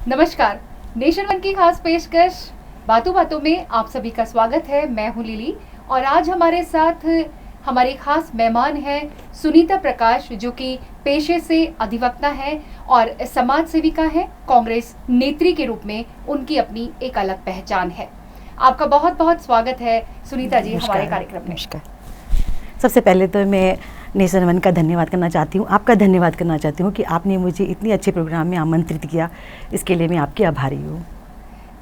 नमस्कार। Nation one की खास पेशकश बातों बातों में आप सभी का स्वागत है। मैं हूं लिली और आज हमारे साथ हमारे खास मेहमान हैं सुनीता प्रकाश, जो कि पेशे से अधिवक्ता हैं और समाज सेविका हैं। कांग्रेस नेत्री के रूप में उनकी अपनी एक अलग पहचान है। आपका बहुत बहुत स्वागत है सुनीता जी हमारे कार्यक्रम में। नमस्कार। सबसे पहले तो मैं नेशन वन का धन्यवाद करना चाहती हूँ, आपका धन्यवाद करना चाहती हूँ कि आपने मुझे इतने अच्छे प्रोग्राम में आमंत्रित किया। इसके लिए मैं आपकी आभारी हूँ।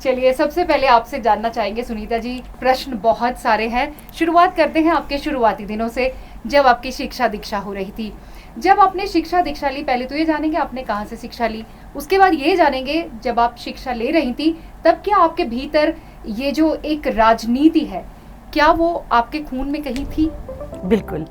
चलिए, सबसे पहले आपसे जानना चाहेंगे सुनीता जी, प्रश्न बहुत सारे हैं। शुरुआत करते हैं आपके शुरुआती दिनों से, जब आपकी शिक्षा दीक्षा हो रही थी। जब आपने शिक्षा दीक्षा ली, पहले तो ये जानेंगे आपने कहाँ से शिक्षा ली, उसके बाद ये जानेंगे जब आप शिक्षा ले रही थी तब क्या आपके भीतर ये जो एक राजनीति है, क्या वो आपके खून में कहीं थी? बिल्कुल,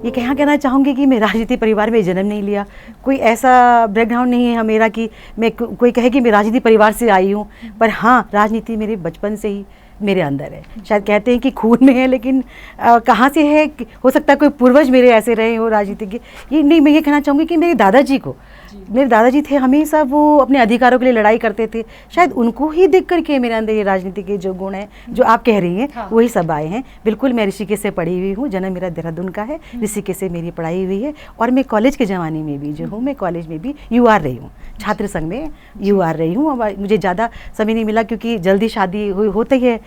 ये कहना चाहूँगी कि मैं राजनीति परिवार में जन्म नहीं लिया। कोई ऐसा बैकग्राउंड नहीं है मेरा कि मैं कोई कहे कि मैं राजनीति परिवार से आई हूँ, पर हाँ, राजनीति मेरे बचपन से ही मेरे अंदर है। शायद कहते हैं कि खून में है, लेकिन कहाँ से है, हो सकता है कोई पूर्वज मेरे ऐसे रहे हो राजनीति के। ये नहीं, मैं ये कहना चाहूँगी कि मेरे दादाजी थे, हमेशा वो अपने अधिकारों के लिए लड़ाई करते थे। शायद उनको ही देख करके मेरे अंदर ये राजनीति के जो गुण हैं जो आप कह रही हैं, हाँ। वही सब आए हैं। बिल्कुल, मैं ऋषिकेश से पढ़ी हुई हूँ, जन्म मेरा देहरादून का है, ऋषिकेश से मेरी पढ़ाई हुई है। और मैं कॉलेज के ज़माने में भी जो हूँ, मैं कॉलेज में भी UR रही हूँ, छात्र संघ में UR रही हूँ। मुझे ज़्यादा समय नहीं मिला क्योंकि जल्दी शादी होती है,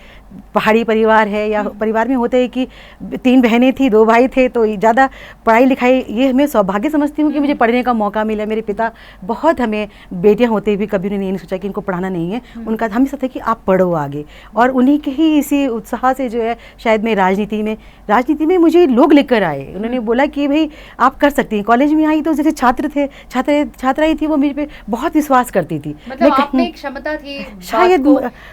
पहाड़ी परिवार है, या परिवार में होता है कि 3 बहनें थी 2 भाई थे, तो ज़्यादा पढ़ाई लिखाई, ये मैं सौभाग्य समझती हूँ कि मुझे पढ़ने का मौका मिला। मेरे पिता बहुत, हमें बेटियां होते भी कभी उन्होंने नहीं सोचा कि इनको पढ़ाना नहीं है, उनका हमेशा था कि आप पढ़ो आगे। और उन्हीं के ही इसी उत्साह से जो है शायद मैं राजनीति में मुझे लोग लेकर आए। उन्होंने बोला कि भाई आप कर सकती हैं। कॉलेज में आई तो जैसे छात्राएं थी, वो मेरे पे बहुत विश्वास करती थी। मतलब आप में एक क्षमता थी शायद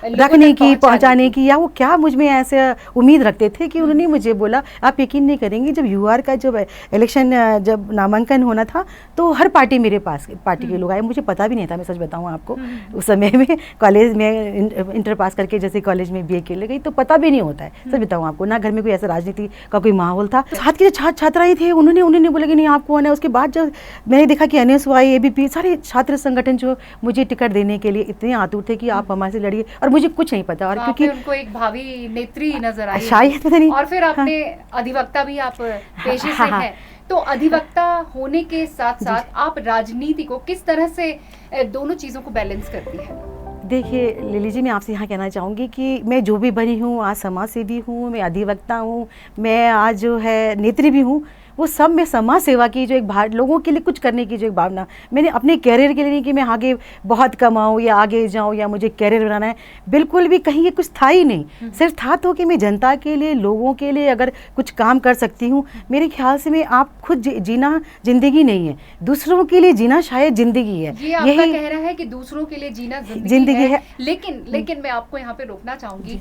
रखने की, पहुंचाने की, या वो क्या मुझ में ऐसे उम्मीद रखते थे कि उन्होंने मुझे बोला। आप यकीन नहीं करेंगे, जब UR का जब इलेक्शन, जब नामांकन होना था, तो हर पार्टी मेरे पास, पार्टी के लोग आए। मुझे पता भी नहीं था, मैं सच बताऊं आपको, उस समय में कॉलेज में इंटर पास करके जैसे कॉलेज में BA के लिए गई, तो पता भी नहीं होता है, सच बताऊं आपको। ना घर में कोई ऐसा राजनीति का कोई माहौल था। साथ के जो छात्राएं थे, उन्होंने बोला कि नहीं आप कौन है। उसके बाद जब मैंने देखा कि NSY, ABP, सारे छात्र संगठन जो मुझे टिकट देने के लिए इतने आतुर थे कि आप हमारे से लड़िए, और मुझे कुछ नहीं पता। और तो क्योंकि उनको एक भावी नेत्री नजर आई, शायद पता नहीं। और फिर आपने अधिवक्ता भी आप पेशे से हैं, तो अधिवक्ता होने के साथ साथ आप राजनीति को किस तरह से दोनों चीजों को बैलेंस करती है? देखिए लिली जी, मैं आपसे यहाँ कहना चाहूँगी कि मैं जो भी बनी हूँ, आज समाज सेवी हूँ, मैं अधिवक्ता हूँ, मैं आज जो है नेत्री भी हूँ, वो सब में समाज सेवा की जो एक लोगों के लिए कुछ करने की जो एक भावना, मैंने अपने कैरियर के लिए नहीं कि मैं आगे बहुत कमाऊँ या आगे जाऊँ या मुझे कैरियर बनाना है, बिल्कुल भी कहीं ये कुछ था ही नहीं। सिर्फ था तो कि मैं जनता के लिए, लोगों के लिए अगर कुछ काम कर सकती हूँ। मेरे ख्याल से मैं आप खुद जीना जिंदगी नहीं है, दूसरों के लिए जीना शायद जिंदगी है। ये आपका कहना है कि दूसरों के लिए जीना जिंदगी है। लेकिन मैं आपको यहाँ पे रोकना चाहूंगी।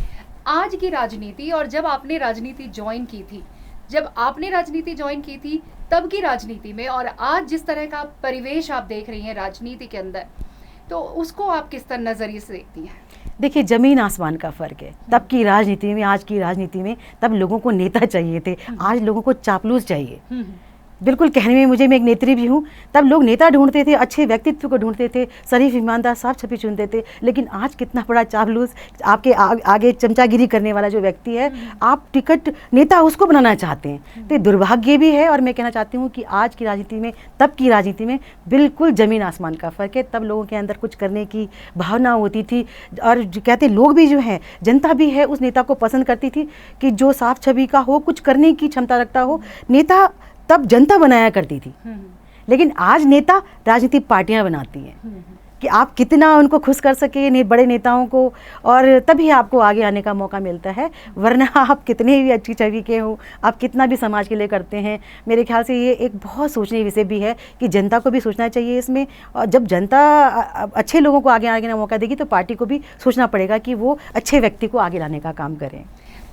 आज की राजनीति और जब आपने राजनीति ज्वाइन की थी, तब की राजनीति में और आज जिस तरह का परिवेश आप देख रही हैं राजनीति के अंदर, तो उसको आप किस तरह नजरिए से देखती हैं? देखिए, जमीन आसमान का फर्क है। तब की राजनीति में, आज की राजनीति में, तब लोगों को नेता चाहिए थे, आज लोगों को चापलूस चाहिए। बिल्कुल, कहने में मैं एक नेत्री भी हूँ। तब लोग नेता ढूंढते थे, अच्छे व्यक्तित्व को ढूंढते थे, शरीफ ईमानदार साफ छपी चुनते थे। लेकिन आज कितना बड़ा चापलूस, आपके आगे चमचागिरी करने वाला जो व्यक्ति है, आप टिकट नेता उसको बनाना चाहते हैं। तो दुर्भाग्य भी है। और मैं कहना चाहती हूँ कि आज की राजनीति में, तब की राजनीति में बिल्कुल ज़मीन आसमान का फ़र्क है। तब लोगों के अंदर कुछ करने की भावना होती थी, और कहते लोग भी जो है, जनता भी है, उस नेता को पसंद करती थी कि जो साफ छवि का हो, कुछ करने की क्षमता रखता हो। नेता तब जनता बनाया करती थी, लेकिन आज नेता राजनीतिक पार्टियां बनाती हैं कि आप कितना उनको खुश कर सके, बड़े नेताओं को, और तभी आपको आगे आने का मौका मिलता है। वरना आप कितने भी अच्छी छवि के हो, आप कितना भी समाज के लिए करते हैं, मेरे ख्याल से ये एक बहुत सोचने विषय भी है कि जनता को भी सोचना चाहिए इसमें। और जब जनता अच्छे लोगों को आगे आने का मौका देगी, तो पार्टी को भी सोचना पड़ेगा कि वो अच्छे व्यक्ति को आगे लाने का काम करें।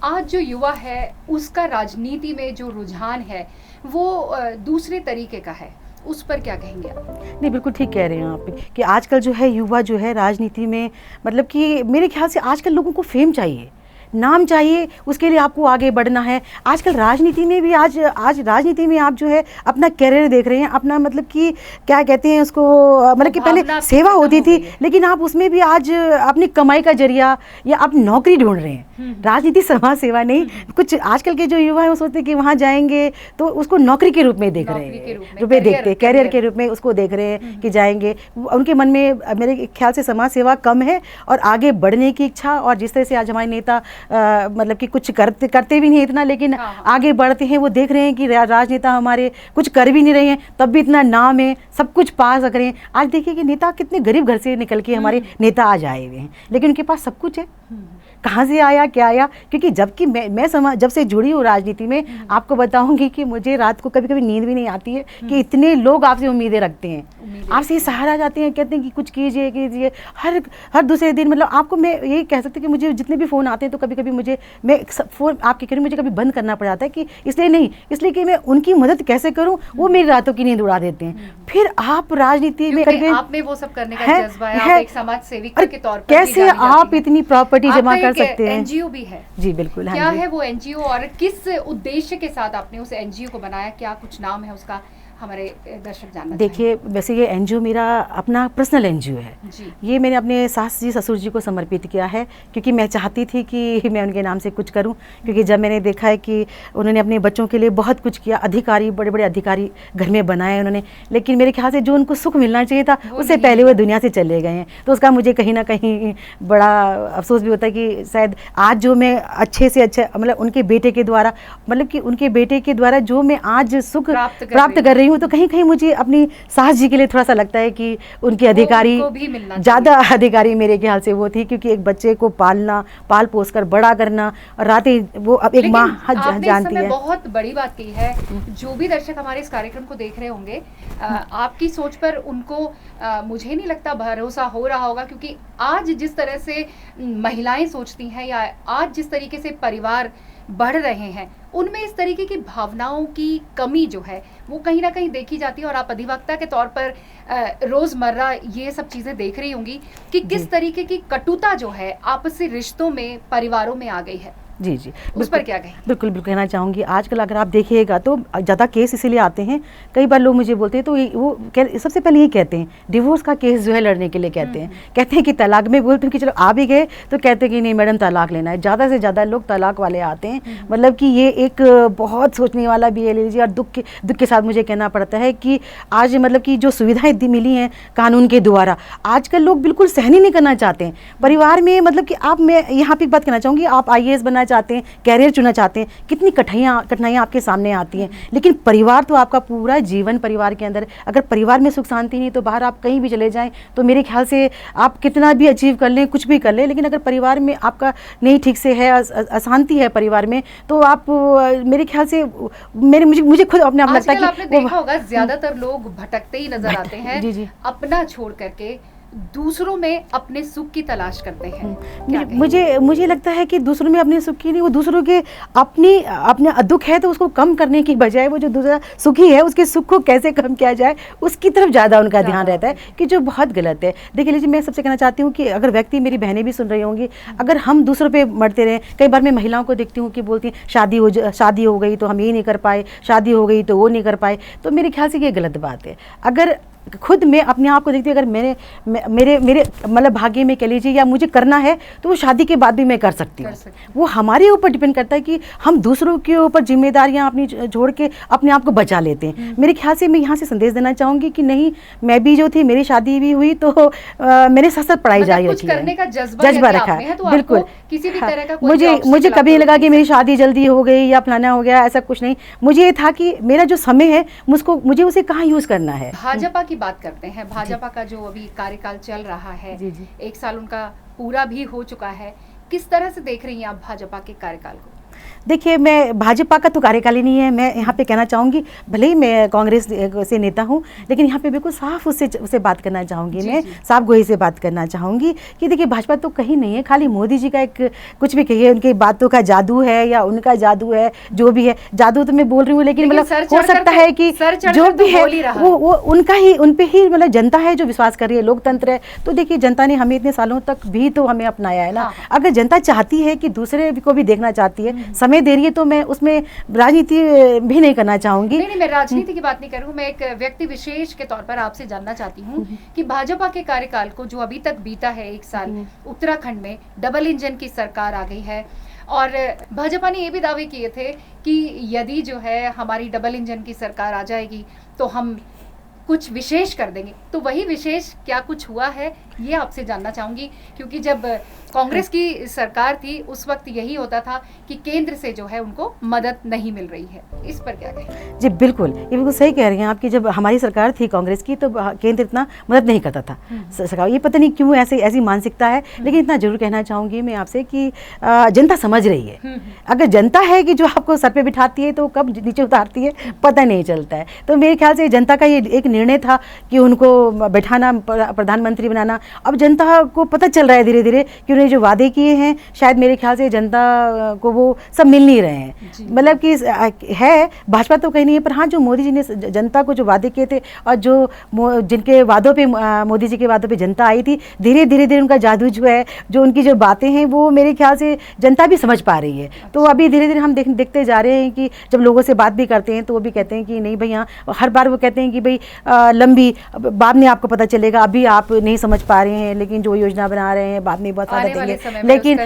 आज जो युवा है, उसका राजनीति में जो रुझान है वो दूसरे तरीके का है, उस पर क्या कहेंगे आप? नहीं, बिल्कुल ठीक कह रहे हैं आप कि आजकल जो है युवा जो है राजनीति में, मतलब कि मेरे ख्याल से आजकल लोगों को फेम चाहिए, नाम चाहिए, उसके लिए आपको आगे बढ़ना है। आजकल राजनीति में भी आज राजनीति में आप जो है अपना कैरियर देख रहे हैं, अपना मतलब कि क्या कहते हैं उसको, मतलब कि पहले सेवा होती थी, लेकिन आप उसमें भी आज अपनी कमाई का जरिया या आप नौकरी ढूंढ रहे हैं। राजनीति समाज सेवा नहीं, कुछ आजकल के जो युवा हैं वो सोचते हैं कि वहाँ जाएंगे तो उसको नौकरी के रूप में देख रहे हैं, रुपये देखते हैं, कैरियर के रूप में उसको देख रहे हैं कि जाएंगे। उनके मन में मेरे ख्याल से समाज सेवा कम है और आगे बढ़ने की इच्छा। और जिस तरह से आज हमारे नेता मतलब कि कुछ करते भी नहीं इतना, लेकिन आगे बढ़ते हैं, वो देख रहे हैं कि राजनेता हमारे कुछ कर भी नहीं रहे हैं, तब भी इतना नाम है, सब कुछ पास रख रहे हैं। आज देखिए कि नेता कितने गरीब घर से निकल के हमारे नेता आज आए हुए हैं, लेकिन उनके पास सब कुछ है। कहाँ से आया, क्या आया? क्योंकि जबकि मैं जब से जुड़ी हूँ राजनीति में, आपको बताऊंगी कि मुझे रात को कभी कभी नींद भी नहीं आती है कि इतने लोग आपसे उम्मीदें रखते हैं, आपसे सहारा जाते हैं, कहते हैं कि कुछ कीजिए। हर दूसरे दिन मतलब आपको मैं यही कह सकती हूँ कि मुझे जितने भी फ़ोन आते हैं तो कभी कभी मैं फ़ोन आपके करीब मुझे कभी बंद करना पड़ जाता है, कि इसलिए कि मैं उनकी मदद कैसे करूँ, वो मेरी रातों की नींद उड़ा देते हैं। फिर आप राजनीति में आप में वो सब करने का जज्बा है, आप एक समाज सेविका के तौर पर कैसे आप इतनी प्रॉपर्टी जमा कर सकते हैं? एनजीओ भी है जी बिल्कुल। क्या है वो एनजीओ और किस उद्देश्य के साथ आपने उस एनजीओ को बनाया, क्या कुछ नाम है उसका, हमारे दर्शक जानना देखिए वैसे ये एनजीओ मेरा अपना पर्सनल एनजीओ है जी। ये मैंने अपने सास जी ससुर जी को समर्पित किया है, क्योंकि मैं चाहती थी कि मैं उनके नाम से कुछ करूं। क्योंकि जब मैंने देखा है कि उन्होंने अपने बच्चों के लिए बहुत कुछ किया, अधिकारी बड़े बड़े अधिकारी घर में बनाए उन्होंने, लेकिन मेरे ख्याल से जो उनको सुख मिलना चाहिए था उससे पहले वो दुनिया से चले गए हैं। तो उसका मुझे कहीं ना कहीं बड़ा अफसोस भी होता है कि शायद आज जो मैं अच्छे से अच्छा मतलब उनके बेटे के द्वारा जो मैं आज सुख प्राप्त कर रही हूँ, तो कहीं कहीं मुझे अपनी सास जी के लिए थोड़ा सा लगता है कि उनके अधिकारी ज़्यादा अधिकारी मेरे ख्याल से वो थी, क्योंकि एक बच्चे को पाल पोस कर बड़ा करना, और रातें वो अब एक माँ जानती है। बहुत बड़ी बात की है, जो भी दर्शक हमारे इस कार्यक्रम को देख रहे होंगे, आपकी सोच पर उनको मुझे नहीं लगता भरोसा हो रहा होगा, क्योंकि आज जिस तरह से महिलाएं सोचती हैं या आज जिस तरीके से परिवार बढ़ रहे हैं, उनमें इस तरीके की भावनाओं की कमी जो है वो कहीं ना कहीं देखी जाती है। और आप अधिवक्ता के तौर पर रोज़मर्रा ये सब चीज़ें देख रही होंगी कि किस तरीके की कटुता जो है आपसी रिश्तों में, परिवारों में आ गई है। जी उस पर क्या कहें? बिल्कुल कहना चाहूँगी, आजकल अगर आप देखिएगा तो ज़्यादा केस इसीलिए आते हैं, कई बार लोग मुझे बोलते हैं तो वो सबसे पहले यही कहते हैं, डिवोर्स का केस जो है लड़ने के लिए कहते हैं कि तलाक में बोलते हैं कि चलो आ भी गए तो कहते हैं कि नहीं मैडम तलाक लेना है। ज़्यादा से ज़्यादा लोग तलाक वाले आते हैं, मतलब कि ये एक बहुत सोचने वाला भी है लीजिए। और दुख के साथ मुझे कहना पड़ता है कि आज मतलब कि जो सुविधाएँ मिली हैं कानून के द्वारा, आजकल लोग बिल्कुल सहन ही नहीं करना चाहते हैं परिवार में। मतलब कि मैं यहाँ पर बात करना चाहूँगी, आप IAS बनना चाहते हैं, कैरियर चुनना चाहते हैं, कितनी कठिनाइयाँ आपके सामने आती हैं, लेकिन परिवार तो आपका पूरा जीवन परिवार के अंदर, अगर परिवार में सुख शांति नहीं तो बाहर आप कहीं भी चले जाएं तो मेरे ख्याल से आप कितना भी अचीव कर लें, कुछ भी कर लें, लेकिन अगर परिवार में आपका नहीं ठीक से है, अशांति है परिवार में, तो आप मेरे ख्याल से मुझे खुद अपने आप लगता है कि आपने देखा होगा ज्यादातर लोग भटकते ही नजर आते हैं, जी। अपना छोड़ करके दूसरों में अपने सुख की तलाश करते हैं। मुझे लगता है कि दूसरों में अपने सुख की नहीं, वो दूसरों के अपने दुख है तो उसको कम करने की बजाय वो जो दूसरा सुखी है उसके सुख को कैसे कम किया जाए उसकी तरफ ज़्यादा उनका ध्यान रहता है, कि जो बहुत गलत है। देखिए लीजिए, मैं सबसे कहना चाहती हूँ कि अगर व्यक्ति, मेरी बहनें भी सुन रही होंगी, अगर हम दूसरों पे मरते रहें, कई बार मैं महिलाओं को देखती हूँ कि बोलती हैं शादी हो गई तो हम ये नहीं कर पाए, शादी हो गई तो वो नहीं कर पाए, तो मेरे ख्याल से ये गलत बात है। अगर खुद मैं अपने आप को देखती हूँ, अगर मेरे मतलब भाग्य में कह लीजिए या मुझे करना है तो वो शादी के बाद भी मैं कर सकती हूँ। वो हमारे ऊपर डिपेंड करता है कि हम दूसरों के ऊपर जिम्मेदारियाँ अपनी छोड़ के अपने आप को बचा लेते हैं। मेरे ख्याल से मैं यहाँ से संदेश देना चाहूँगी कि नहीं, मैं भी जो थी, मेरी शादी भी हुई तो मेरे साथ साथ पढ़ाई जारी रखी है, जज्बा रखा है। बिल्कुल किसी भी तरह का मुझे कभी नहीं लगा कि मेरी शादी जल्दी हो गई या फलाना हो गया, ऐसा कुछ नहीं। मुझे ये था कि मेरा जो समय है मुझे उसे कहाँ यूज़ करना है। भाजपा की बात करते हैं, भाजपा का जो अभी कार्यकाल चल रहा है, जी। 1 साल उनका पूरा भी हो चुका है, किस तरह से देख रही हैं आप भाजपा के कार्यकाल को? देखिए, मैं भाजपा का तो कार्यकाल ही नहीं है। मैं यहाँ पे कहना चाहूँगी, भले ही मैं कांग्रेस से नेता हूँ, लेकिन यहाँ पे बिल्कुल साफ उससे बात करना चाहूँगी। मैं साफ गोई से बात करना चाहूँगी कि देखिए, भाजपा तो कहीं नहीं है, खाली मोदी जी का एक कुछ भी कहिए, उनकी बातों का जादू है या उनका जादू है, जो भी है जादू तो मैं बोल रही हूँ, लेकिन मतलब हो सकता है कि जो भी है वो उनका ही, उन पे ही मतलब जनता है जो विश्वास कर रही है, लोकतंत्र है। तो देखिए, जनता ने हमें इतने सालों तक भी तो हमें अपनाया है ना। अगर जनता चाहती है कि दूसरे को भी देखना चाहती है, समय दे रही है, तो मैं उसमें राजनीति भी नहीं करना चाहूंगी। नहीं, मैं राजनीति की बात नहीं कर रही हूँ, मैं एक व्यक्ति विशेष के तौर पर आपसे जानना चाहती हूँ कि भाजपा के कार्यकाल को जो अभी तक बीता है 1 साल, उत्तराखंड में डबल इंजन की सरकार आ गई है और भाजपा ने ये भी दावे किए थे कि यदि जो है हमारी डबल इंजन की सरकार आ जाएगी तो हम कुछ विशेष कर देंगे। तो वही विशेष क्या कुछ हुआ है, ये आपसे जानना चाहूंगी, क्योंकि जब कांग्रेस की सरकार थी उस वक्त यही होता था कि केंद्र से जो है उनको मदद नहीं मिल रही है। इस पर क्या कहें? जी बिल्कुल, ये बिल्कुल सही कह रही हैं आप कि जब हमारी सरकार थी कांग्रेस की तो केंद्र इतना मदद नहीं करता था सरकार। ये पता नहीं क्यों ऐसी मानसिकता है, लेकिन इतना जरूर कहना चाहूँगी मैं आपसे कि जनता समझ रही है। अगर जनता है कि जो आपको सर पे बिठाती है तो कब नीचे उतारती है पता नहीं चलता है। तो मेरे ख्याल से जनता का ये एक निर्णय था कि उनको बैठाना, प्रधानमंत्री बनाना। अब जनता को पता चल रहा है धीरे धीरे कि उन्हें जो वादे किए हैं शायद मेरे ख्याल से जनता को वो सब मिल नहीं रहे हैं। मतलब कि है, भाजपा तो कहीं नहीं है, पर हाँ जो मोदी जी ने जनता को जो वादे किए थे और जो जिनके वादों पे, मोदी जी के वादों पे जनता आई थी, धीरे धीरे उनका जादू जो है, जो उनकी जो बातें हैं वो मेरे ख्याल से जनता भी समझ पा रही है। तो अभी धीरे धीरे हम देखते जा रहे हैं कि जब लोगों से बात भी करते हैं तो वो भी कहते हैं कि नहीं भाई, हाँ हर बार वो कहते हैं कि भाई लंबी बाद में आपको पता चलेगा, अभी आप नहीं समझ पा रहे हैं, लेकिन जो योजना बना रहे हैं बाद में बहुत फायदा देंगे।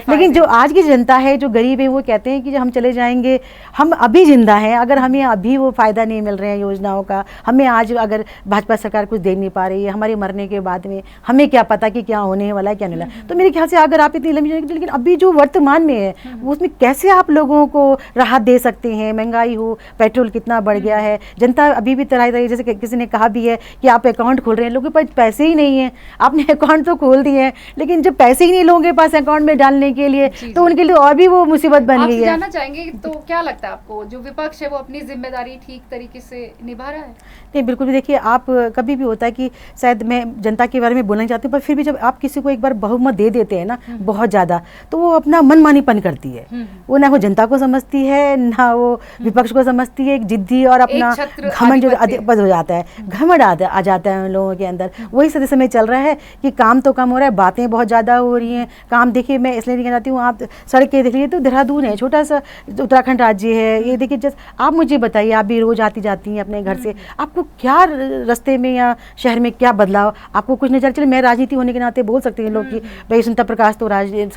लेकिन जो आज की जनता है, जो गरीब है, वो कहते हैं कि जब हम चले जाएंगे, हम अभी जिंदा हैं, अगर हमें अभी वो फायदा नहीं मिल रहे हैं योजनाओं का, हमें आज अगर भाजपा सरकार कुछ दे नहीं पा रही है, हमारे मरने के बाद में हमें क्या पता कि क्या होने वाला है क्या नहीं वाला। तो मेरे ख्याल से अगर आप इतनी लंबी, लेकिन अभी जो वर्तमान में है उसमें कैसे आप लोगों को राहत दे सकते हैं? महंगाई हो, पेट्रोल कितना बढ़ गया है, जनता अभी भी तरह जैसे किसी ने कहा भी है कि आप अकाउंट खोल रहे हैं, लोगों के पास पैसे ही नहीं है। आपने अकाउंट तो खोल दिए हैं, लेकिन जब पैसे ही नहीं लोगों के पास अकाउंट में डालने के लिए, तो उनके लिए और भी वो मुसीबत बन गई है। जानना चाहेंगे तो क्या लगता है आपको, जो विपक्ष है वो अपनी जिम्मेदारी ठीक तरीके से निभा रहा है? नहीं, बिल्कुल भी। देखिए, आप कभी भी होता है कि शायद मैं जनता के बारे में बोलना चाहती हूँ, पर फिर भी जब आप किसी को एक बार बहुमत दे देते हैं ना बहुत ज़्यादा, तो वो अपना मनमानीपन करती है। वो ना वो जनता को समझती है, ना वो विपक्ष को समझती है। एक जिद्दी और अपना घमंड जो अधिपद हो जाता है, घमंड आ जाता है उन लोगों के अंदर। वही समय चल रहा है कि काम तो कम हो रहा है, बातें बहुत ज़्यादा हो रही हैं। काम देखिए, मैं इसलिए नहीं कहना चाहती हूँ, आप सड़कें देख लीजिए तो देहरादून है, छोटा सा उत्तराखंड राज्य है। ये देखिए, जस्ट आप मुझे बताइए, आप भी रोज आती जाती हैं अपने घर से, आपको क्या रास्ते में या शहर में क्या बदलाव आपको कुछ नजर चले? मैं राजनीति होने के नाते बोल सकते हैं लोग कि भाई सुनीता प्रकाश तो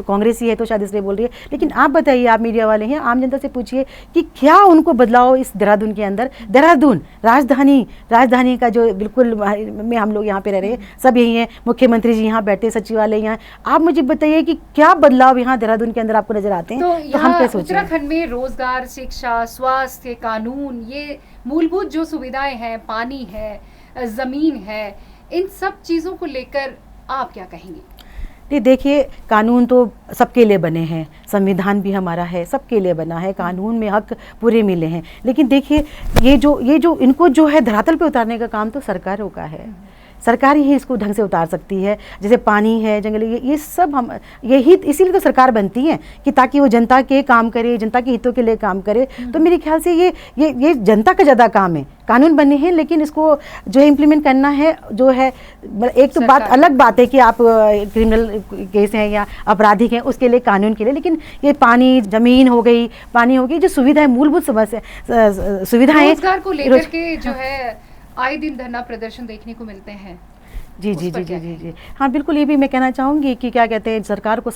कांग्रेस ही है तो शायद इसलिए बोल रही है, लेकिन आप बताइए, आप मीडिया वाले हैं, आम जनता से पूछिए कि क्या उनको बदलाव इस देहरादून के अंदर, देहरादून राजधानी का जो बिल्कुल में हम लोग यहाँ पे रह रहे हैं, सब यही है, मुख्यमंत्री जी यहाँ बैठे, सचिवालय यहाँ, आप मुझे बताइए कि क्या बदलाव यहाँ देहरादून के अंदर आपको नजर आते हैं? तो हम क्या सोचें? उत्तराखंड में रोजगार, शिक्षा, स्वास्थ्य, कानून, ये मूलभूत जो सुविधाएं हैं, पानी है, जमीन है, इन सब चीजों को लेकर आप क्या कहेंगे? नहीं, देखिए, कानून तो सबके लिए बने हैं, संविधान भी हमारा है, सबके लिए बना है, कानून में हक पूरे मिले हैं। लेकिन देखिए, ये जो इनको जो है धरातल पे उतारने का काम तो सरकारों का है। सरकार ही इसको ढंग से उतार सकती है। जैसे पानी है, जंगल, ये सब हम यही इसीलिए तो सरकार बनती है कि ताकि वो जनता के काम करे, जनता के हितों के लिए काम करे। तो मेरे ख्याल से ये जनता का ज़्यादा काम है। कानून बने हैं, लेकिन इसको जो है इम्प्लीमेंट करना है, जो है एक तो बात अलग बात है कि आप क्रिमिनल केस हैं या आपराधिक हैं, उसके लिए कानून के लिए, लेकिन ये पानी, जमीन हो गई, पानी हो गई, जो सुविधा है, मूलभूत सुविधाएं, रोजगार को लेकर के जो है आए दिन धरना प्रदर्शन देखने को मिलते हैं। जी। हाँ बिल्कुल, ये भी मैं कहना चाहूँगी कि क्या कहते हैं, सरकार को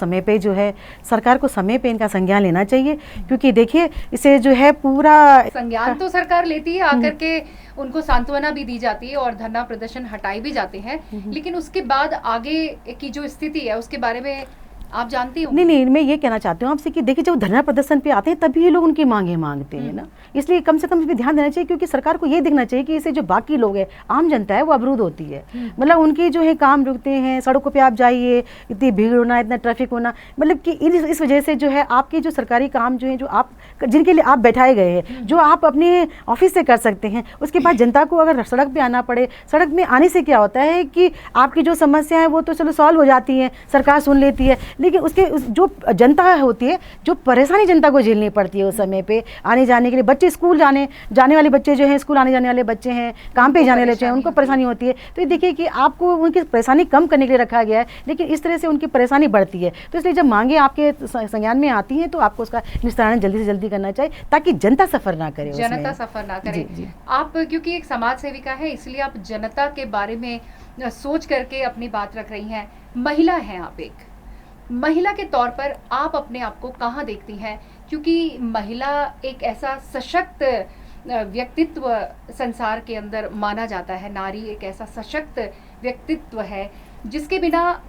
समय पे इनका संज्ञान लेना चाहिए, क्योंकि देखिए इसे जो है पूरा संज्ञान तो सरकार लेती है, आकर के उनको सांत्वना भी दी जाती है और धरना प्रदर्शन हटाए भी जाते हैं, लेकिन उसके बाद आगे की जो स्थिति है उसके बारे में आप जानती हो? नहीं नहीं, मैं ये कहना चाहती हूँ आपसे कि देखिए जब धरना प्रदर्शन पे आते हैं तभी ये लोग उनकी मांगे मांगते हैं ना, इसलिए कम से कम इस पे ध्यान देना चाहिए, क्योंकि सरकार को ये देखना चाहिए कि इसे जो बाकी लोग हैं, आम जनता है, वो अवरुद्ध होती है, मतलब उनकी जो है काम रुकते हैं, सड़कों पे आप जाइए, इतनी भीड़ होना, इतना ट्रैफिक होना, मतलब कि इस वजह से जो है आपके जो सरकारी काम जो है, जो आप जिनके लिए आप बैठाए गए हैं, जो आप अपने ऑफिस से कर सकते हैं, उसके बाद जनता को अगर सड़क पे आना पड़े, सड़क में आने से क्या होता है कि आपकी जो समस्या है वो तो चलो सॉल्व हो जाती है, सरकार सुन लेती है, लेकिन उसके जो जनता होती है, जो परेशानी जनता को झेलनी पड़ती है उस समय पे आने जाने के लिए, बच्चे स्कूल जाने वाले बच्चे जो हैं, स्कूल आने जाने वाले बच्चे हैं, काम पे जाने वाले बच्चे हैं, उनको परेशानी होती है। तो ये देखिए कि आपको उनकी परेशानी कम करने के लिए रखा गया है, लेकिन इस तरह से उनकी परेशानी बढ़ती है। तो इसलिए जब मांगे आपके संज्ञान में आती हैं तो आपको उसका निस्तारण जल्दी से जल्दी करना चाहिए, ताकि जनता सफ़र ना करे, जनता सफ़र ना करे। जी। आप क्योंकि एक समाज सेविका है, इसलिए आप जनता के बारे में सोच करके अपनी बात रख रही हैं। महिला हैं आप, एक महिला के तौर पर आप अपने आप को कहाँ देखती हैं? क्योंकि महिला एक ऐसा सशक्त व्यक्तित्व संसार के अंदर माना जाता है, नारी एक ऐसा सशक्त व्यक्तित्व है जिसके बिना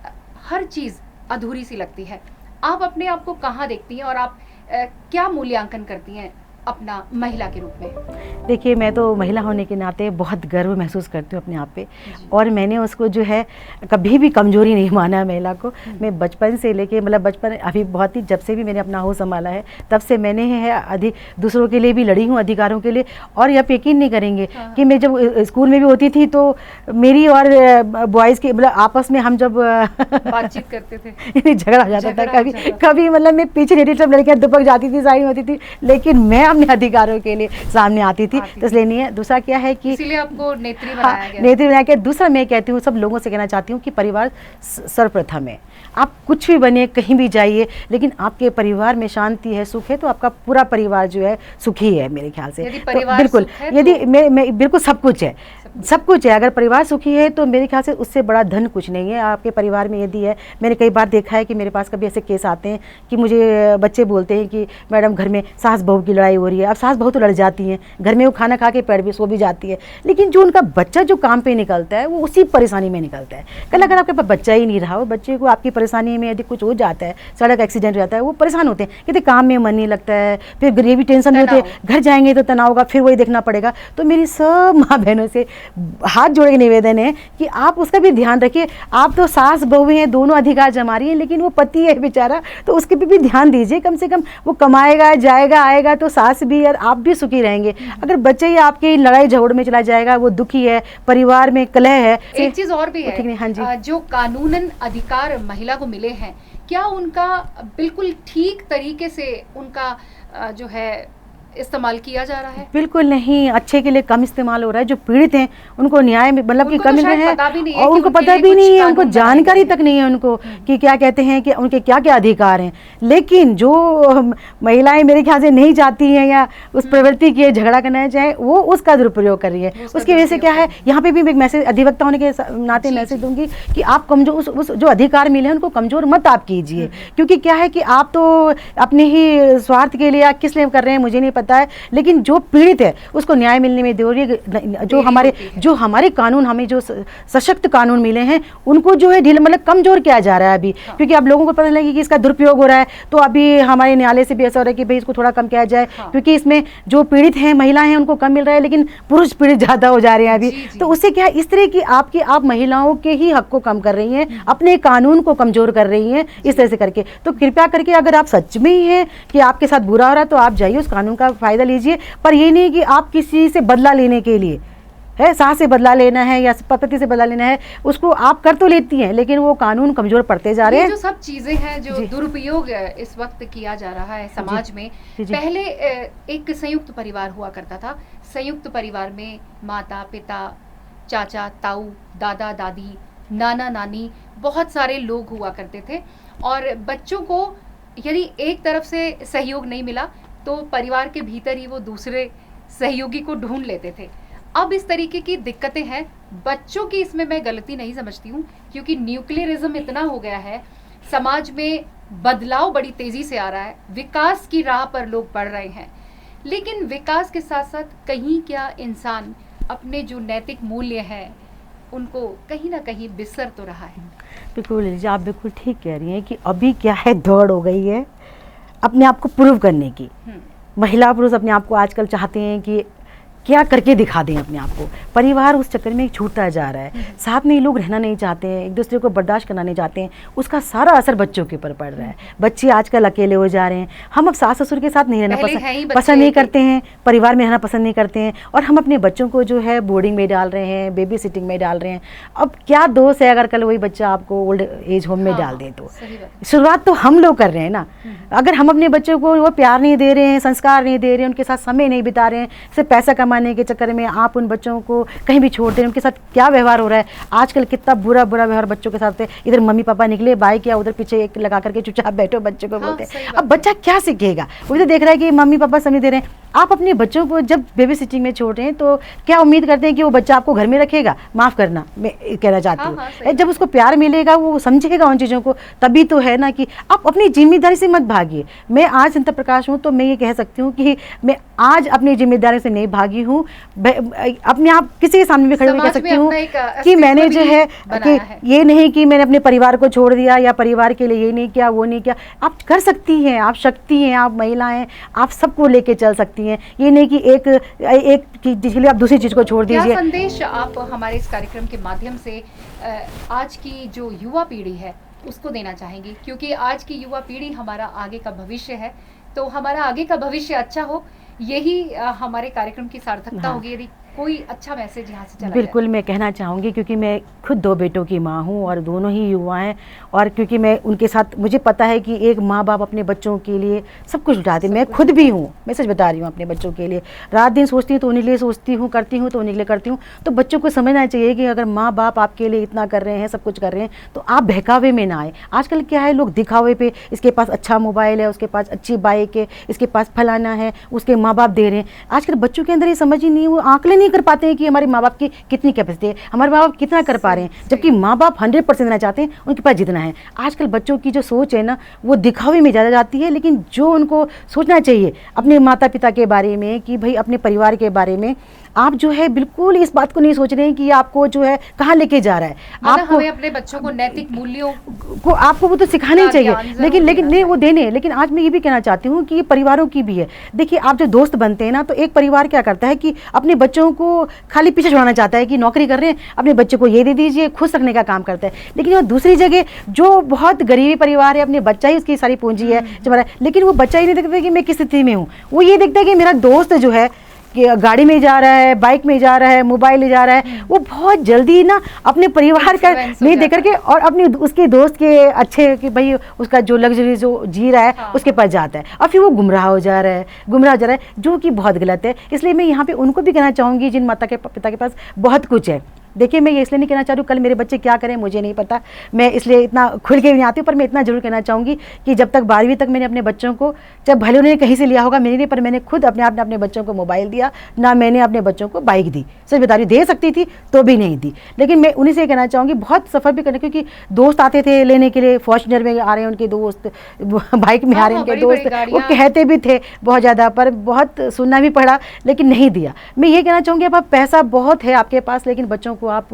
हर चीज़ अधूरी सी लगती है। आप अपने आप को कहाँ देखती हैं और आप क्या मूल्यांकन करती हैं अपना महिला के रूप में? देखिए, मैं तो महिला होने के नाते बहुत गर्व महसूस करती हूँ अपने आप पे, और मैंने उसको जो है कभी भी कमज़ोरी नहीं माना महिला को। मैं बचपन से लेके, मतलब बचपन अभी बहुत ही, जब से भी मैंने अपना होश संभाला है तब से मैंने है दूसरों के लिए भी लड़ी हूँ, अधिकारों के लिए। और आप यकीन नहीं करेंगे कि मैं जब स्कूल में भी होती थी तो मेरी और बॉयज़ के मतलब आपस में हम जब बातचीत करते थे झगड़ा हो जाता था कभी मतलब मैं पीछे नहीं थी, सब लड़कियाँ दुपक जाती थी, साइड में होती थी, लेकिन मैं अपने अधिकारों के लिए सामने आती थी। तो इसलिए नहीं है। दूसरा क्या है कि इसीलिए आपको नेत्री बनाया गया। नेत्री बनाया गया। दूसरा मैं कहती हूँ, सब लोगों से कहना चाहती हूँ कि परिवार सर्वप्रथम है। आप कुछ भी बने, कहीं भी जाइए, लेकिन आपके परिवार में शांति है, सुख है, तो आपका पूरा परिवार जो है सुखी है मेरे ख्याल से। यदि परिवार बिल्कुल, यदि मैं बिल्कुल सब कुछ है, सब कुछ है। अगर परिवार सुखी है तो मेरे ख्याल से उससे बड़ा धन कुछ नहीं है। आपके परिवार में यदि है, मैंने कई बार देखा है कि मेरे पास कभी ऐसे केस आते हैं कि मुझे बच्चे बोलते हैं कि मैडम घर में सास बहू की लड़ाई हो रही है। अब सास बहू तो लड़ जाती हैं, घर में वो खाना खा के पेट भी सो भी जाती है, लेकिन जो उनका बच्चा जो काम पे निकलता है वो उसी परेशानी में निकलता है। कल अगर आपके पास बच्चा ही नहीं रहा, वो बच्चे को आपकी परेशानी में यदि कुछ हो जाता है, सड़क एक्सीडेंट हो जाता है, वो परेशान होते हैं, कहते काम में मन नहीं लगता है, फिर ये भी टेंशन में होते हैं, घर जाएंगे तो तनाव होगा, फिर वही देखना पड़ेगा। तो मेरी सब माँ बहनों से हाथ जोड़ के निवेदन है कि आप उसका भी ध्यान रखिए। आप तो सास बहू हैं, दोनों अधिकार जमा रही हैं, लेकिन वो पति है बेचारा, तो उसके भी ध्यान दीजिए। कम से कम वो कमाएगा, जाएगा, आएगा, तो सास भी और आप भी सुखी रहेंगे। अगर बच्चे ही आपकी लड़ाई झगड़ में चला जाएगा, वो दुखी है, परिवार में कलह है। एक चीज और भी है, हाँ जी, जो कानूनन अधिकार महिला को मिले हैं, क्या उनका बिल्कुल ठीक तरीके से उनका जो है इस्तेमाल किया जा रहा है? बिल्कुल नहीं, अच्छे के लिए कम इस्तेमाल हो रहा है। जो पीड़ित हैं उनको न्याय मतलब कि कम मिल रहा है, और उनको पता भी नहीं है, उनको जानकारी तक नहीं है उनको कि क्या कहते हैं, कि उनके क्या क्या अधिकार हैं। लेकिन जो महिलाएं मेरे ख्याल से नहीं चाहती हैं या उस प्रवृत्ति की झगड़ा करना चाहे, वो उसका दुरुपयोग कर रही है। उसकी वजह से क्या है, यहाँ पे भी मैं एक मैसेज अधिवक्ता होने के नाते मैसेज दूंगी कि आप कमजोर, उस जो अधिकार मिले हैं उनको कमजोर मत आप कीजिए। क्योंकि क्या है कि आप तो अपने ही स्वार्थ के लिए किस लिए कर रहे हैं मुझे नहीं पता है, लेकिन जो पीड़ित है उसको न्याय मिलने में देरी, जो हमारे कानून, हमें जो सशक्त कानून मिले हैं उनको जो है ढील मतलब कमजोर किया जा रहा है अभी। क्योंकि अब लोगों को पता लगे कि इसका दुरुपयोग हो रहा है, तो अभी हमारे न्यायालय से भी ऐसा हो रहा है कि भाई इसको थोड़ा कम किया जाए। क्योंकि इसमें जो पीड़ित हैं, महिलाएं हैं, उनको कम मिल रहा है, लेकिन पुरुष पीड़ित ज्यादा हो जा रहे हैं अभी। तो उससे क्या है, इस तरह की आप महिलाओं के ही हक को कम कर रही हैं, अपने कानून को कमजोर कर रही हैं इस तरह से करके। तो कृपया करके अगर आप सच में ही हैं कि आपके साथ बुरा हो रहा है, तो आप जाइए, उस कानून का फायदा लीजिए। पर ये नहीं कि आप किसी से बदला लेने के लिए है, सास से बदला लेना है या पति से बदला लेना है, उसको आप कर तो लेती हैं, लेकिन वो कानून कमजोर पड़ते जा रहे हैं। जो सब चीजें हैं जो दुरुपयोग इस वक्त किया जा रहा है समाज में। पहले एक संयुक्त परिवार हुआ करता था। संयुक्त परिवार में माता पिता, चाचा ताऊ, दादा दादी, नाना नानी, बहुत सारे लोग हुआ करते थे। और बच्चों को यदि एक तरफ से सहयोग नहीं मिला तो परिवार के भीतर ही वो दूसरे सहयोगी को ढूंढ लेते थे। अब इस तरीके की दिक्कतें हैं। बच्चों की इसमें मैं गलती नहीं समझती हूँ, क्योंकि न्यूक्लियरिज्म इतना हो गया है, समाज में बदलाव बड़ी तेजी से आ रहा है, विकास की राह पर लोग बढ़ रहे हैं। लेकिन विकास के साथ साथ कहीं क्या इंसान अपने जो नैतिक मूल्य हैं, उनको कहीं ना कहीं बिसर तो रहा है। बिल्कुल लीजिए, आप बिल्कुल ठीक कह रही हैं कि अभी क्या है, दौड़ हो गई है अपने आप को प्रूव करने की। महिला पुरुष अपने आप को आजकल चाहते हैं कि क्या करके दिखा दें अपने आप को। परिवार उस चक्कर में छूटता जा रहा है, साथ में लोग रहना नहीं चाहते हैं, एक दूसरे को बर्दाश्त करना नहीं चाहते हैं। उसका सारा असर बच्चों के ऊपर पड़ रहा है। बच्चे आजकल अकेले हो जा रहे हैं। हम अब सास ससुर के साथ नहीं रहना पसंद नहीं करते हैं, परिवार में रहना पसंद नहीं करते हैं, और हम अपने बच्चों को जो है बोर्डिंग में डाल रहे हैं, बेबी सिटिंग में डाल रहे हैं। अब क्या दोष है अगर कल वही बच्चा आपको ओल्ड एज होम में डाल दें तो? शुरुआत तो हम लोग कर रहे हैं ना। अगर हम अपने बच्चों को वो प्यार नहीं दे रहे हैं, संस्कार नहीं दे रहे हैं, उनके साथ समय नहीं बिता रहे हैं, सिर्फ पैसा कमाने के चक्कर में आप उन बच्चों को कहीं भी छोड़ दे रहे हैं, उनके साथ क्या व्यवहार हो रहा है आजकल, कितना बुरा बुरा व्यवहार बच्चों के साथ है। इधर मम्मी पापा निकले बाइक या उधर पीछे एक लगा करके चुपचाप बैठो, बच्चों को बोलते हैं। अब बच्चा क्या सीखेगा? वो तो देख रहा है कि मम्मी पापा समय दे रहे हैं। आप अपने बच्चों को जब बेबी सिटिंग में छोड़ रहे हैं तो क्या उम्मीद करते हैं कि वो बच्चा आपको घर में रखेगा? माफ़ करना, मैं कहना चाहती हूँ, जब उसको प्यार मिलेगा वो समझेगा उन चीज़ों को, तभी तो है ना कि आप अपनी जिम्मेदारी से मत भागिए। मैं आज सुनीता प्रकाश हूँ तो मैं ये कह सकती हूँ कि मैं आज अपनी जिम्मेदारी से नहीं भागी हूँ। अपने आप किसी के सामने भी खड़े होकर कह सकती हूँ कि मैंने जो है कि ये नहीं कि मैंने अपने परिवार को छोड़ दिया या परिवार के लिए ये नहीं किया वो नहीं किया। आप कर सकती हैं, आप शक्ति हैं, आप महिला हैं, आप सबको लेके चल सकती हैं। ये नहीं कि एक जिसके लिए आप दूसरी चीज़ को छोड़ दीजिए। क्या संदेश आप हमारे इस कार्यक्रम के माध्यम से आज की जो युवा पीढ़ी है उसको देना चाहेंगी? क्योंकि आज की युवा पीढ़ी हमारा आगे का भविष्य है, तो हमारा आगे का भविष्य अच्छा हो, यही हमारे कार्यक्रम की सार्थकता होगी यदि कोई अच्छा मैसेज यहाँ से चला बिल्कुल मैं कहना चाहूँगी, क्योंकि मैं खुद 2 बेटों की माँ हूँ और दोनों ही युवा हैं, और क्योंकि मैं उनके साथ, मुझे पता है कि एक माँ बाप अपने बच्चों के लिए सब कुछ जुटाते। मैं खुद भी हूँ, मैं सच बता रही हूँ, अपने बच्चों के लिए रात दिन सोचती हूँ तो उन्हीं के लिए सोचती हूँ, करती हूँ तो उन्हीं के लिए करती हूँ। तो बच्चों को समझना चाहिए कि अगर माँ बाप आपके लिए इतना कर रहे हैं, सब कुछ कर रहे हैं, तो आप बहकावे में ना आए। आजकल क्या है, लोग दिखावे पे, इसके पास अच्छा मोबाइल है, उसके पास अच्छी बाइक है, इसके पास फलाना है, उसके माँ बाप दे रहे हैं। आजकल बच्चों के अंदर ये समझ ही नहीं, वो आंकलन नहीं कर पाते हैं कि हमारे माँ बाप की कितनी कैपेसिटी है, हमारे माँ बाप कितना कर पा रहे हैं, जबकि माँ बाप 100% देना चाहते हैं, उनके पास जितना है। आजकल बच्चों की जो सोच है ना, वो दिखावे में ज़्यादा जाती है, लेकिन जो उनको सोचना चाहिए अपने माता पिता के बारे में, कि भाई अपने परिवार के बारे में, आप जो है बिल्कुल इस बात को नहीं सोच रहे हैं कि आपको जो है कहाँ लेके जा रहा है। आपको हमें अपने बच्चों को नैतिक मूल्यों को आपको वो तो सिखाने ही चाहिए, लेकिन नहीं वो देने। लेकिन आज मैं ये भी कहना चाहती हूँ कि ये परिवारों की भी है। देखिए, आप जो दोस्त बनते हैं ना, तो एक परिवार क्या करता है कि अपने बच्चों को खाली पीछे छुड़ाना चाहता है कि नौकरी कर रहे हैं, अपने बच्चे को ये दे दीजिए, खुश रखने का काम करता है। लेकिन वो दूसरी जगह जो बहुत गरीबी परिवार है, अपने बच्चा ही उसकी सारी पूंजी है, लेकिन वो बच्चा ही नहीं देखता कि मैं किस स्थिति में हूँ। वो ये देखता है कि मेरा दोस्त जो है कि गाड़ी में जा रहा है, बाइक में जा रहा है, मोबाइल ले जा रहा है, वो बहुत जल्दी ना अपने परिवार का नहीं देख करके और अपने उसके दोस्त के अच्छे कि भाई उसका जो लग्जरी जो जी रहा है उसके पास जाता है, और फिर वो गुमराह हो जा रहा है, जो कि बहुत गलत है। इसलिए मैं यहाँ पे उनको भी कहना चाहूँगी जिन माता के पिता के पास बहुत कुछ है। देखिए, मैं ये इसलिए नहीं कहना चाह रही हूँ कल मेरे बच्चे क्या करें मुझे नहीं पता, मैं इसलिए इतना खुल के नहीं आती हूँ, पर मैं इतना जरूर कहना चाहूँगी कि जब तक 12वीं तक मैंने अपने बच्चों को, जब भले उन्होंने कहीं से लिया होगा, मेरे लिए, पर मैंने खुद अपने आप ने अपने बच्चों को मोबाइल दिया ना, मैंने अपने बच्चों को बाइक दी। सच बता रही, दे सकती थी तो भी नहीं दी। लेकिन मैं उन्हीं से कहना चाहूँगी, बहुत सफ़र भी करने, क्योंकि दोस्त आते थे लेने के लिए, फॉर्च्यूनर में आ रहे हैं उनके दोस्त, बाइक में आ रहे हैं उनके दोस्त, वो कहते भी थे बहुत ज़्यादा, पर बहुत सुनना भी पड़ा, लेकिन नहीं दिया। मैं ये कहना चाहूँगी, अब पैसा बहुत है आपके पास, लेकिन बच्चों को आप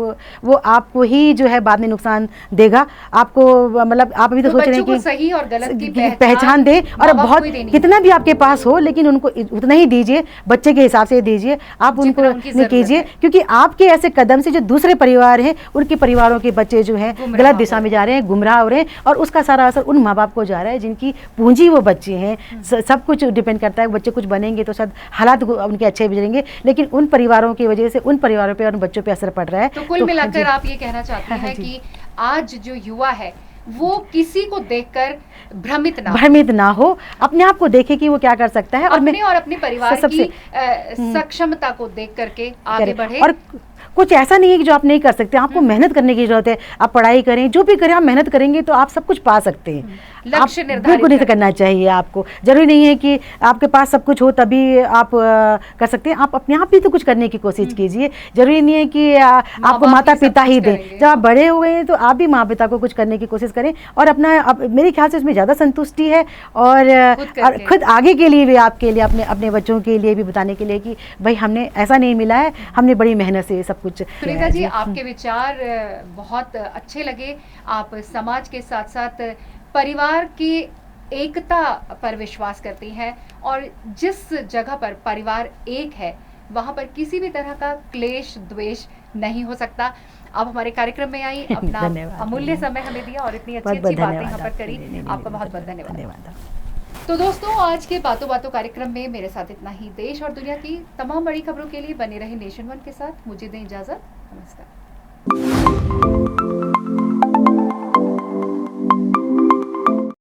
वो आपको ही जो है बाद में नुकसान देगा आपको। मतलब आप अभी तो सोच रहे हैं कि सही और गलत की पहचान दे, और बहुत कितना भी आपके पास हो, लेकिन उनको उतना ही दीजिए, बच्चे के हिसाब से दीजिए, आप उनको नहीं कीजिए, क्योंकि आपके ऐसे कदम से जो दूसरे परिवार हैं, उनके परिवारों के बच्चे जो हैं गलत दिशा में जा रहे हैं, गुमराह हो रहे हैं, और उसका सारा असर उन माँ बाप को जा रहा है जिनकी पूंजी वो बच्चे हैं। सब कुछ डिपेंड करता है, बच्चे कुछ बनेंगे तो शायद हालात उनके अच्छे गुजरेंगे, लेकिन उन परिवारों की वजह से उन परिवारों पर, उन बच्चों पर असर पड़ रहा है। तो मिलाकर आप ये कहना चाहते हैं कि आज जो युवा है वो किसी को देखकर भ्रमित ना हो, अपने आप को देखे कि वो क्या कर सकता है, और अपने परिवार की सक्षमता को देख करके आगे बढ़े। और कुछ ऐसा नहीं है कि जो आप नहीं कर सकते, आपको मेहनत करने की जरूरत है। आप पढ़ाई करें, जो भी करें, आप मेहनत करेंगे तो आप सब कुछ पा सकते हैं। लक्ष्य निर्धारित नहीं करना चाहिए आपको, जरूरी नहीं है कि आपके पास सब कुछ हो तभी आप कर सकते हैं। आप अपने आप भी तो कुछ करने की कोशिश कीजिए, जरूरी नहीं है कि आपको माता पिता ही दें। जब आप बड़े हो गए हैं तो आप भी माँ पिता को कुछ करने की कोशिश करें, और अपना मेरे ख्याल से उसमें ज़्यादा संतुष्टि है, और खुद आगे के लिए भी, आपके लिए, अपने बच्चों के लिए भी बताने के लिए कि भाई हमने ऐसा नहीं मिला है, हमने बड़ी मेहनत से सब कुछ सुनीता जी, आपके विचार बहुत अच्छे लगे। आप समाज के साथ साथ परिवार की एकता पर विश्वास करती हैं और जिस जगह पर परिवार एक है वहाँ पर किसी भी तरह का क्लेश द्वेष नहीं हो सकता। आप हमारे कार्यक्रम में आई, अपना धन्यवाद, अमूल्य धन्यवाद। समय हमें दिया और इतनी बहुत अच्छी बहुत अच्छी बातें धन्यवाद यहाँ पर आपको। करी। नहीं, आपका बहुत बहुत धन्यवाद। धन्यवाद। तो दोस्तों, आज के बातों बातों कार्यक्रम में मेरे साथ इतना ही। देश और दुनिया की तमाम बड़ी खबरों के लिए बने रहे नेशन वन के साथ। मुझे दें इजाजत। नमस्कार।